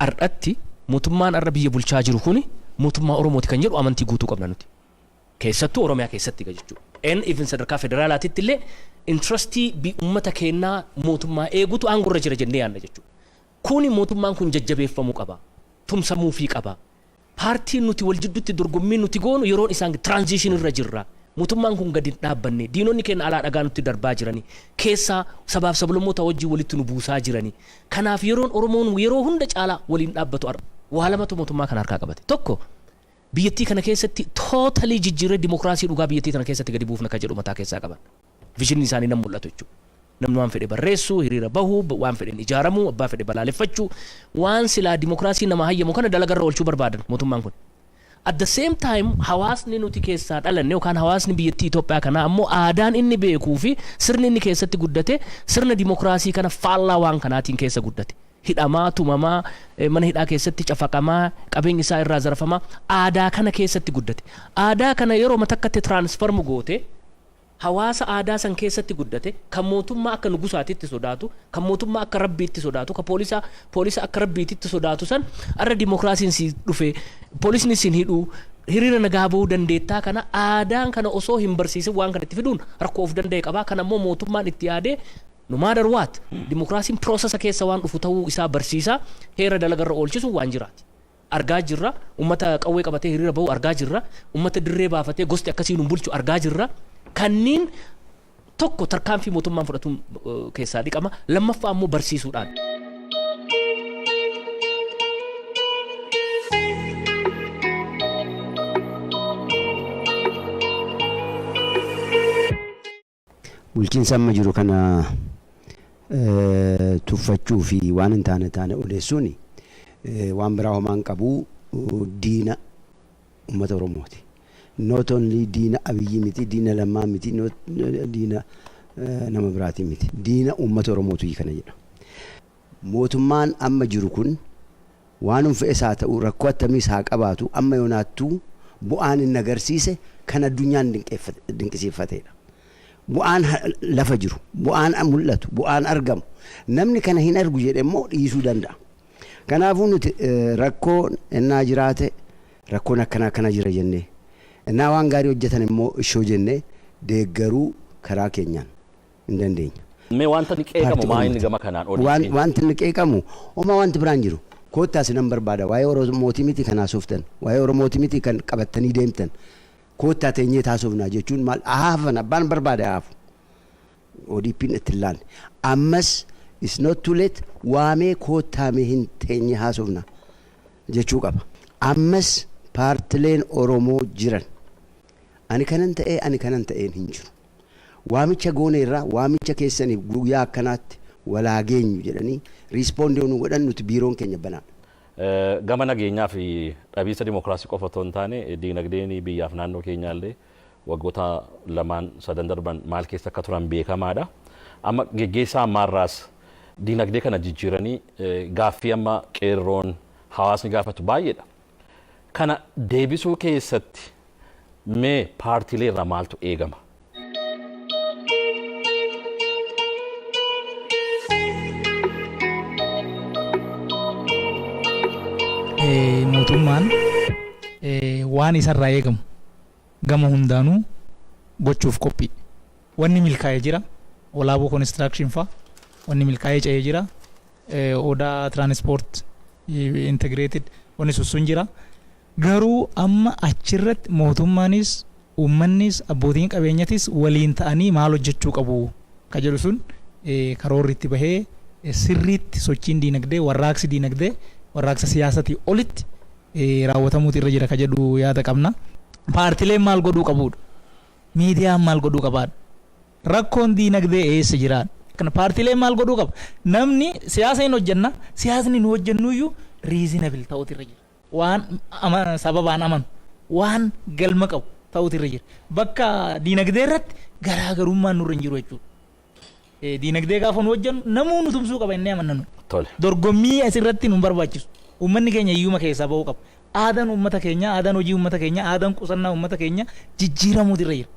har'atti mootummaan arra biyya bulchaa jiru kuni mootummaa Oromooti kan jedhu amantii guutuu qabna nuti. Keessattuu Oromiyaa keessatti jechuudha. Even sadarkaa federaalaatitti illee intrastii uummata keenyaa mootummaa eegutu aangorra jira jennee yaadna jechuudha. Kuni mootummaan kun jajjabeeffamuu qaba. Tumsamuu fi qaba. Paartiin nuti wal jidduutti dorgommii nuti goonu yeroon isaan transition irra jirra. Mootummaan kun gadi dhaabbanne diinonni keenya alaa dhagaa nutti darbaa jirani. Keessaa sabaaf sablammoota wajjin walitti nu buusaa jirani. Kanaaf yeroon Oromoon yeroo hunda caalaa waliin dhaabbatu waa lamatu mootummaa kana harkaa qabate. Tokko biyyattii kana keessatti totally jijjiiree dimokiraasii dhugaa biyyattii kana keessatti gadi buufna kan jedhu mataa keessaa qaban. Vision isaanii nan mul'atu jechuudha. Namni waan fedhe barreessuu, hiriira bahuu, waan fedhe ijaaramuu, abbaa fedhe balaaleffachuu, waan silaa dimokiraasii nama hayyamu kana dalagarra oolchuu barbaadan mootummaan kun. At the same time hawaasni nuti keessaa dhalanne yookaan hawaasni biyyattii Itoophiyaa kana ammoo aadaan inni beekuu fi sirni inni keessatti guddate sirna dimokiraasii kana faallaa waan kanaatiin keessa guddate. Hidhamaa, tumamaa, mana hidhaa keessatti cafaqamaa, qabeenyi isaa irraa zarafamaa aadaa kana keessatti guddate. Aadaa kana yeroo matakkatti transform goote hawaasa aadaa san keessatti guddate kan mootummaa akka nugusaatitti sodaatu, kan mootummaa akka rabbiitti sodaatu, kan poolisa akka rabbiitti sodaatu san arra dimokiraasiin si dhufe poolisni sin hidhuu hiriira nagaa bahuu dandeettaa kana aadaan kana osoo hin barsiisin waan kanatti fiduun rakkoo of danda'e qabaa. Kan ammoo mootummaan itti yaadee no matter what dimokiraasiin processa keessa waan dhufu ta'uu isaa barsiisa. Heera dalagarra oolchisu waan jiraati. Argaa jirra ummata qawwee qabatee hiriira bahu argaa jirra ummata dirree baafatee gosti akkasiin bulchu argaa jirra. Kanniin tokko tarkaanfii mootummaan fudhatuun keessaa dhiqama. Lammaffaa ammoo barsiisuudhaan. Bulchiinsa amma jiru kana tuffachuu fi waan hin taane odeessuun waan biraa homaan qabu diina uummata Oromooti. Not only diina Abiyyi miti, diina Lammaa miti, diina nama biraati miti. Diina uummata Oromootu kana jedha. Mootummaan amma jiru kun waan fe'es haa ta'u rakkoo attamiis haa qabaatu amma yoonaattuu bu'aan inni agarsiise kan addunyaan dinqisiifateedha. Bu'aan lafa jiru, bu'aan mul'atu, bu'aan argamu. Namni kana hin argu jedhe immoo dhiisuu danda'a. Kanaafuu nuti rakkoo ennaa jiraate rakkoon akkana jira jennee. Ennaa waan gaarii hojjetan immoo ishoo jennee deeggaruu karaa keenyaan hin dandeenya. Mee wanta ni qeeqamu maa inni gama kanaan odeeffannoo? Wanti ni qeeqamu homaa wanti biraan jiru. Koottaas nan barbaada waa'ee Oromootii miti kan haasoftan, waa'ee Oromootii miti kan qabattanii deemtan. Koottaa teenyee taasofnaa jechuun maal haafan abbaan barbaade haafu. ODP'n itti ilaalle. Ammas is not too late waamee koottaa mee hin teenye haasofnaa jechuu qaba. Ammas paartileen Oromoo jiran. Ani kanan ta'een hin jiru. Waamicha goone irraa waamicha keessaniif guyyaa akkanaatti walaa geenyu jedhanii riispoondii nu godhan nuti biiroon keenya banaa. Gama nageenyaa fi dhabiinsa dimokiraasii qofa otoo hin taane diinagdeen biyyaaf naannoo keenyaallee waggoota lamaan sadan darban maal keessa akka turan beekamaadha. Amma geggeessaa ammaarraas diinagdee kana jijjiiranii gaaffii amma qeerroon hawaasni gaafatu baay'eedha. Kana deebisuu keessatti mee paartiilee irraa maaltu eegama? Mootummaan waan isarraa eegamu gama hundaanuu gochuuf qophii. Wanni milkaa'ee jira. Olaaboo construction fa wanni milkaa'ee ce'ee jira. Odaa transport integrated wanni sun jira. Garuu amma achirratti mootummaanis uummannis abbootiin qabeenyatis waliin ta'anii maal hojjechuu qabu ka jedhu sun karoorri itti bahee sirriitti sochiin diinagdee warraaqsa siyaasatii olitti raawwatamuutu irra jira ka jedhu yaada qabna. Paartileen maal godhuu qabuudha? Miidiyaan maal godhuu qabaadha? Rakkoon diinagdee eessa jiraadha? Kana paartileen maal godhuu qaba? Namni siyaasa hin hojjenna, siyaasni nu hojjennuyyuu reasonable ta'uutu irra jira. Waan sababaan amanu, waan galma qabu ta'uutu irra jira. Bakka diinagdee irratti garaagarummaan nurra hin jiru jechuudha. Diinagdee gaafa nu hojjennu namuu nu tumsuu qaba inni amanna. Dorgommii asirratti nu barbaachisu. Uummanni keenya iyyuma keessaa bahuu qaba. Aadaan uummata keenya, aadaan hojii uummata keenya, aadaan qusannaa uummata keenya jijjiiramuutu irra jira.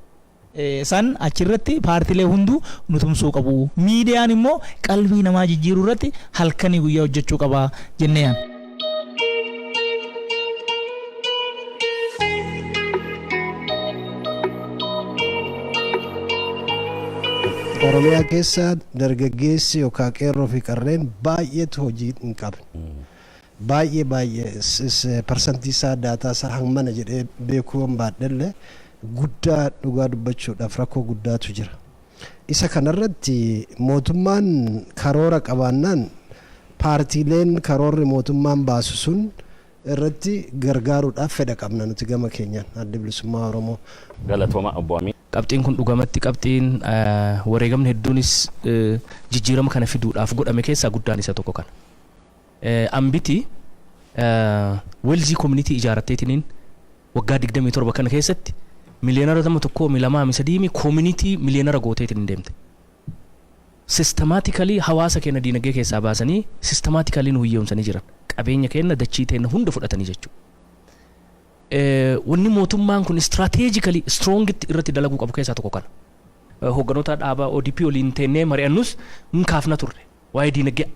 San achirratti paartilee hunduu nu tumsuu qabu. Miidiyaan immoo qalbii namaa jijjiiruu irratti halkanii guyyaa hojjechuu qaba jennee yaadna. Oromiyaa keessa dargaggeessi yookaan qeerroo fi qarreen baay'eetu hojii hin qabne. Baay'ee parsantii isaa daataa isaa hangana jedhee beekuu hin baadhellee guddaa dhugaa dubbachuudhaaf rakkoo guddaatu jira. Isa kanarratti mootummaan karoora qabaannaan paartiileen karoorri mootummaan baasu sun irratti gargaaruudhaaf fedha qabna nuti gama keenyaan Adda Bilisummaa Oromoo. Galatooma Obbo Amiin. Qabxiin kun dhugamatti qabxiin wareegamni hedduunis jijjiirama kana fiduudhaaf godhame keessaa guddaan isa tokko kana. Ambiti welzii community ijaarratteetiniin waggaa 27 kana keessatti miliyeenara 1.2 community miliyeenara gooteetiin deemte. Systematically hawaasa keenya diinagdee keessaa baasanii systematically nu hiyyeessanii jiran. Qabeenya keenya dachii teenya hunda fudhatanii jechuudha. Wanni mootummaan kun strategically strong irratti dalaguu qabu keessaa tokko kana. Hoogganoota dhaabaa ODP waliin teennee mari'annus hin kaafna turre. Waa'ee diinagdee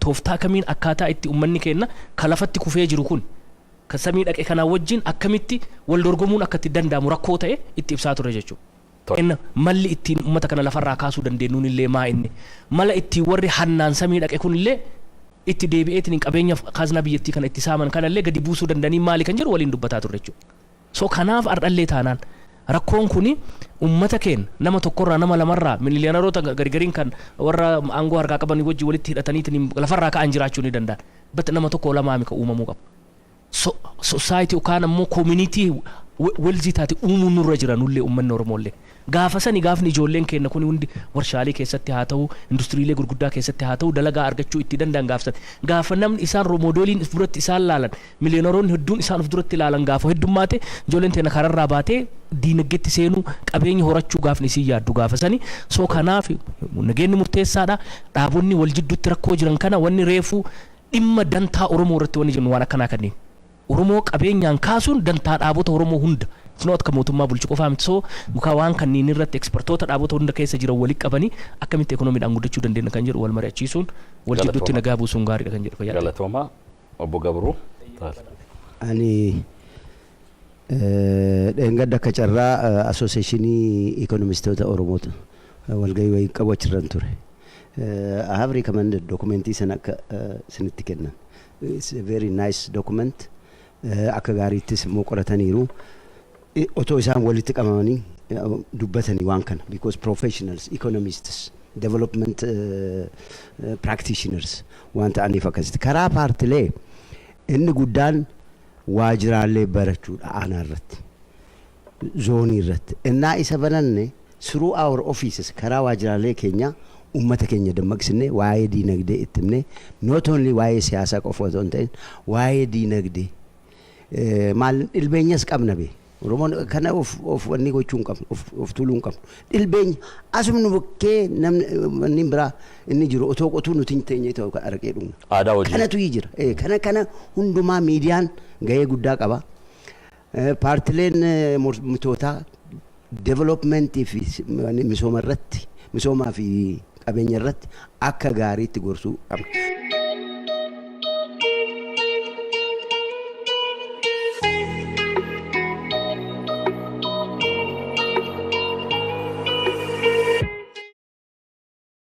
tooftaa kamiin akkaataa itti uummanni keenya kalafatti kufee jiru kun kan samii dhaqe kanaa wajjin akkamitti wal dorgomuun akka itti danda'amu rakkoo ta'e itti ibsaa turre jechuudha. Malli ittiin uummata kana lafarraa kaasuu dandeenyuun illee maa inni mala ittiin warri hannaan samii dhaqe kun illee itti deebi'eetiin qabeenya kaasnaa biyyattii kana itti saaman kanallee gadi buusuu danda'anii maali kan jiru waliin dubbataa turre jechuudha. So kanaaf ardhallee taanaan rakkoon kuni ummata keenya nama tokkorraa nama lamarraa miliyoonaroota gargariin kan warra aangoo harkaa qaban wajji walitti hidhataniitiin lafarraa ka'an jiraachuu ni danda'an. Bat nama tokko lamaa mika uumamuu qaba. Society yookaan ammoo community welzii taate uumuun nurra jira nullee uummanni Oromollee. Gaafa sani gaafni ijoolleen keenya kun hundi warshaalee keessatti haa ta'u industiriilee gurguddaa keessatti haa ta'u dalagaa argachuu itti danda'an gaafsan. Gaafa namni isaan roomodooliin if duratti isaan laalan miliyoonaroonni hedduun isaan of duratti laalan gaafa heddummaate ijoolleen teenya kararraa baatee diinagdeetti seenuu qabeenya horachuu gaafni isii yaaddu gaafa sani. So kanaaf nageenyi murteessaadha. Dhaabonni wal jidduutti rakkoo jiran kana wanni reefuu dhimma dantaa Oromoo irratti wanni jennu waan akkanaa kanneen. Oromoo qabeenyaan kaasuun dantaa dhaabota Oromoo hunda. Sinoo akka mootummaa bulchu qofaa miti soo muka waan kanneen irratti ekspertoota dhaabota hunda keessa jiran walitti qabanii akkamitti ekonomiidhaan guddachuu dandeenya kan jedhu wal mari'achiisuun wal jidduutti nagaa buusuun gaariidha kan jedhu fayyadaa. Galatooma Obbo Gabruu. Ani dheengadda akka carraa associationii ekonomistoota Oromoota walgahii wayii qabu achirran ture. I have recommended documentii sana akka isinitti kennan. It's a very nice document. Akka gaariittis immoo qorataniiru. Otoo isaan walitti qabamanii dubbatanii waan kana because professionals, economists, development practitioners waan ta'aniif akkasitti. Karaa paartilee inni guddaan waajiraalee barachuudha aanaa irratti, zoonii irratti. Innaa isa bananne through our offices karaa waajiraalee keenya ummata keenya dammaqsinne waa'ee diinagdee itti himne not only waa'ee siyaasaa qofa otoo hin ta'in waa'ee diinagdee maal dhilbeenyas qabna bee. Oromoon kana of wanni gochuu hin qabnu of tuuluu hin qabnu. Dhilbeenya asumnu bukkee namni biraa inni jiru otoo qotuu nuti hin teenye ta'u araqee dhugna. Aadaa hojii. Kanatu jira. Kana hundumaa miidiyaan gahee guddaa qaba. Paartileen mormitootaa developmentii fi misooma irratti misoomaa fi qabeenya irratti akka gaariitti gorsuu qabna.